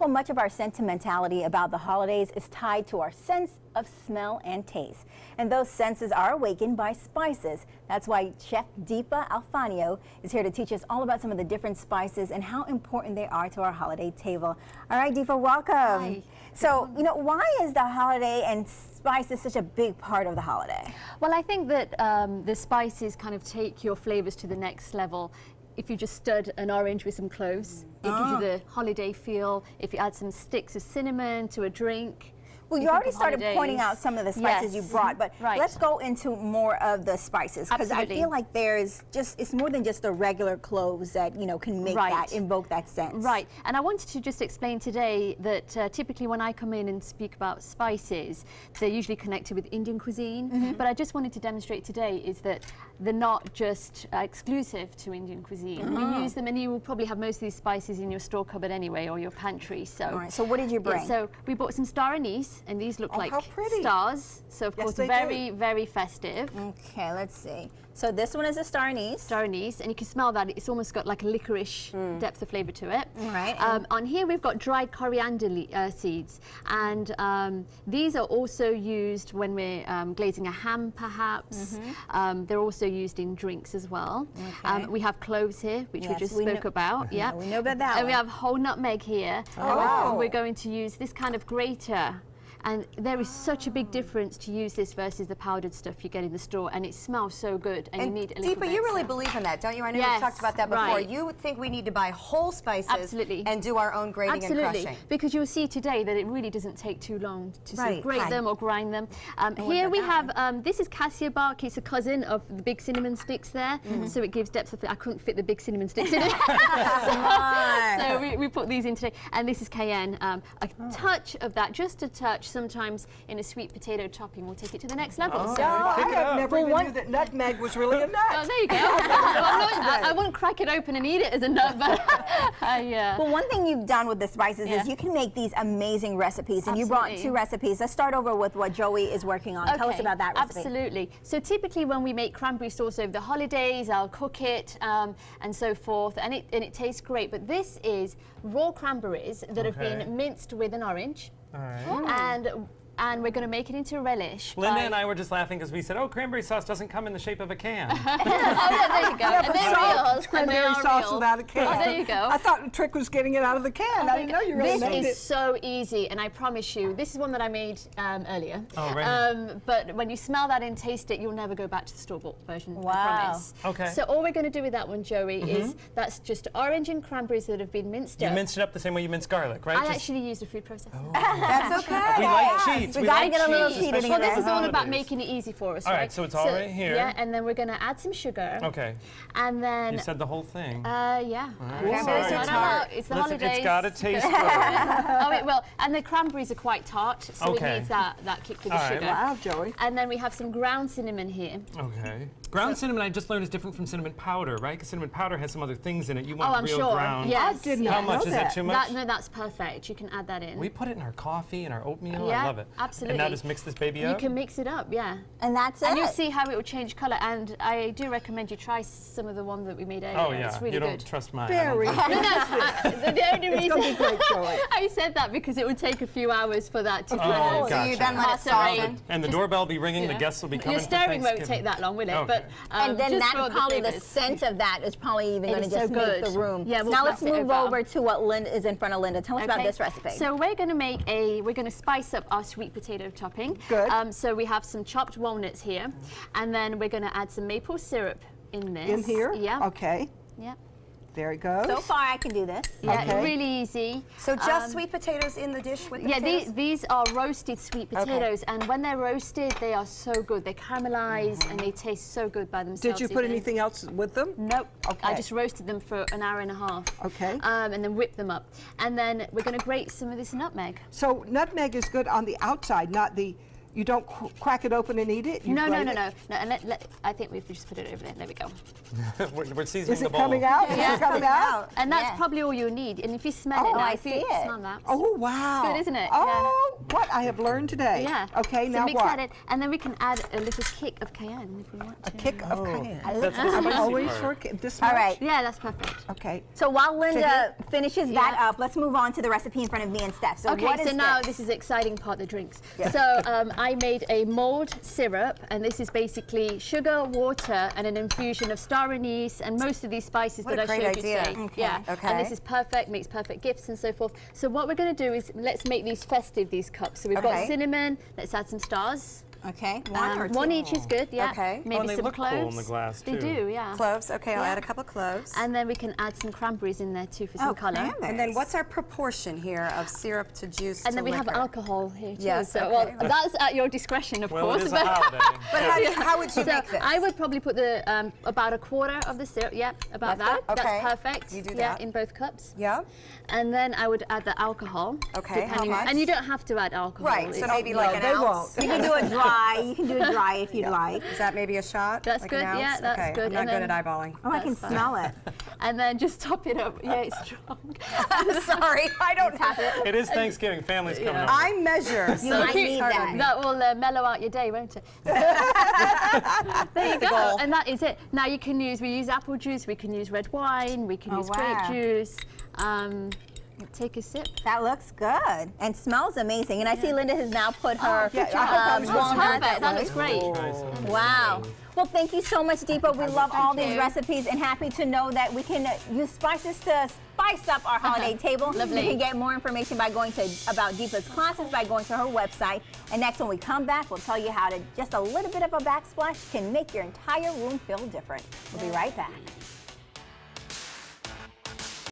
Well, much of our sentimentality about the holidays is tied to our sense of smell and taste. And those senses are awakened by spices. That's why Chef Deepa Alfanio is here to teach us all about some of the different spices and how important they are to our holiday table. All right, Deepa, welcome. Hi. So, why is the holiday and spices such a big part of the holiday? Well, I think that the spices kind of take your flavors to the next level. If you just stud an orange with some cloves, it gives you the holiday feel. If you add some sticks of cinnamon to a drink. Well, you already started pointing out some of the spices you brought, but let's go into more of the spices, because I feel like it's more than just the regular cloves that, can make that, invoke that sense. Right, and I wanted to just explain today that typically when I come in and speak about spices, they're usually connected with Indian cuisine, but I just wanted to demonstrate today is that they're not just exclusive to Indian cuisine. We use them, and you will probably have most of these spices in your store cupboard anyway, or your pantry. So, all right, so what did you bring? So we bought some star anise, and these look like stars. So of course, very, very festive. Okay, let's see. So this one is a star anise. Star anise, and you can smell that. It's almost got like a licorice depth of flavor to it. All right. On here we've got dried coriander seeds, and these are also used when we're glazing a ham, perhaps. They're also used in drinks as well. Okay. We have cloves here, which we just spoke about. Yeah, we know about that. And we have whole nutmeg here. Oh. We're going to use this kind of grater. And there is such a big difference to use this versus the powdered stuff you get in the store, and it smells so good, and you need a little bit. Deepa, you really believe in that, don't you? I know we've talked about that before. You think we need to buy whole spices and do our own grating and crushing. Because you'll see today that it really doesn't take too long to sort of grate them or grind them. Here we have, this is cassia bark. It's a cousin of the big cinnamon sticks there, so it gives depth of flavor. I couldn't fit the big cinnamon sticks in it. So we put these in today. And this is cayenne. A touch of that, just a touch. Sometimes in a sweet potato topping will take it to the next level. Oh, so I have never even knew that nutmeg was really a nut. Oh, there you go. I wouldn't crack it open and eat it as a nut, but Well, one thing you've done with the spices is you can make these amazing recipes, and you brought 2 recipes. Let's start over with what Joey is working on. Tell us about that recipe. Absolutely. So typically when we make cranberry sauce over the holidays, I'll cook it and so forth, and it tastes great. But this is raw cranberries that have been minced with an orange. All right. And we're going to make it into a relish. Linda and I were just laughing because we said, oh, cranberry sauce doesn't come in the shape of a can. Oh, yeah, there you go. Yeah, and they're real. Cranberry sauce without a can. Oh, there you go. I thought the trick was getting it out of the can. I didn't know you really made it. This is so easy, and I promise you, this is one that I made earlier. Oh, right. But when you smell that and taste it, you'll never go back to the store-bought version, Wow. I promise. Okay. So all we're going to do with that one, Joey, is that's just orange and cranberries that have been minced up. You minced it up the same way you mince garlic, right? I actually used a food processor. Oh. That's okay. We like cheats. We gotta get a little cheat in Well, this there. is all about making it easy for us, All right, so it's all right here. Yeah, and then we're going to add some sugar. Okay. And then... You said the whole thing. Yeah. Cranberries are tart. It's the holidays. It's got to taste good. Oh, it will. And the cranberries are quite tart, so it needs that kick with the sugar. Wow, Joey. And then we have some ground cinnamon here. Okay. Ground cinnamon, I just learned, is different from cinnamon powder, right? Because cinnamon powder has some other things in it. You want real ground. Yes. I did not How much? know Is it too much? No, that's perfect. You can add that in. We put it in our coffee and our oatmeal. Yeah, I love it. absolutely. And now just mix this baby up? You can mix it up, yeah. And that's it. And you'll see how it will change colour. And I do recommend you try some of the one that we made earlier. Oh, yeah. It's really you good. don't trust mine. Very. The only reason It's gonna be great, Joey. I said that because it would take a few hours for that to Oh, So you then let it Macerate. soften. And the doorbell will be ringing, the guests will be coming Your stirring for won't Thanksgiving. take that long, will it? Okay. But, and then just that for probably the flavours. scent of that is probably even going to is so just make good. the room. Yeah, we'll now let's pass it move over. over to what is in front of Linda. Tell us about this recipe. So we're going to make we're going to spice up our sweet potato topping. Good. So we have some chopped walnuts here, and then we're going to add some maple syrup in this. In here? Yeah. Okay. Yeah. There it goes. So far, I can do this. Yeah, Okay. really easy. So just sweet potatoes in the dish with the potatoes? These are roasted sweet potatoes, and when they're roasted, they are so good. They caramelize and they taste so good by themselves. Did you put anything else with them? Nope. Okay. I just roasted them for an hour and a half. Okay. And then whip them up. And then we're going to grate some of this nutmeg. So nutmeg is good on the outside, not the You don't crack it open and eat it? You No. grate it? No, and I think we've just put it over there. There we go. We're seasoning Is the it bowl. coming out? Is Yeah. it coming out? And that's probably all you need. And if you smell it now, I if you see it. smell that. Oh, wow. It's good, isn't it? Oh, what I have learned today. Yeah. Okay, so now mix what? that in, and then we can add a little kick of cayenne if we want to. A kick of cayenne. That's the I'm spicy always part. for this All much? right. Yeah, that's perfect. Okay. So while Linda finishes that Yeah. up, let's move on to the recipe in front of me and Steph. So Okay, what so is now this? this is the exciting part, the drinks. So I made a mulled syrup, and this is basically sugar, water, and an infusion of star anise and most of these spices What that a I great showed idea. you today. Okay. Yeah, Okay. and this is perfect, makes perfect gifts and so forth. So what we're going to do is let's make these festive, these cups. So we've Okay. got cinnamon, let's add some stars. Okay, one or two? One each is good, yeah. Okay. Maybe and they some look cool cloves. in the glass, They too. do, yeah. Cloves. Okay, I'll add a couple cloves. And then we can add some cranberries in there too for some colour. cranberries. And then what's our proportion here of syrup to juice And to then we have liquor? alcohol here too. Yes, So, okay. well, that's at your discretion, of Well, course. it is a holiday. But how would you So make this? I would probably put the about a quarter of the syrup. Yep, about That's that. good? Okay. That's perfect. You do Yeah, that. in both cups. Yeah. And then I would add the alcohol. Okay, how depending- much? And you don't have to add alcohol. Right, so It's- maybe no, like an they ounce. You can do it dry. You can do it dry if you'd like. Is that maybe a shot? That's like good, An ounce? yeah, that's okay. good. I'm not And good then- at eyeballing. Oh, I can That's fine. smell it. And then just top it up. Yeah, it's strong. I'm sorry, I don't have it. It is Thanksgiving. Family's coming over. I measure. You so might it's need hard that. on me. That will mellow out your day, won't it? There you go. And that is it. Now you can use, we use apple juice, we can use red wine, we can Oh, use wow. grape juice. Take a sip. That looks good and smells amazing. And I see Linda has now put her yeah, I hope that was walnuts. Perfect. That looks great. Wow. Well, thank you so much, Deepa. We love all these recipes and happy to know that we can use spices to spice up our holiday table. Lovely. You can get more information by going to about Deepa's classes by going to her website. And next, when we come back, we'll tell you how to just a little bit of a backsplash can make your entire room feel different. We'll be right back.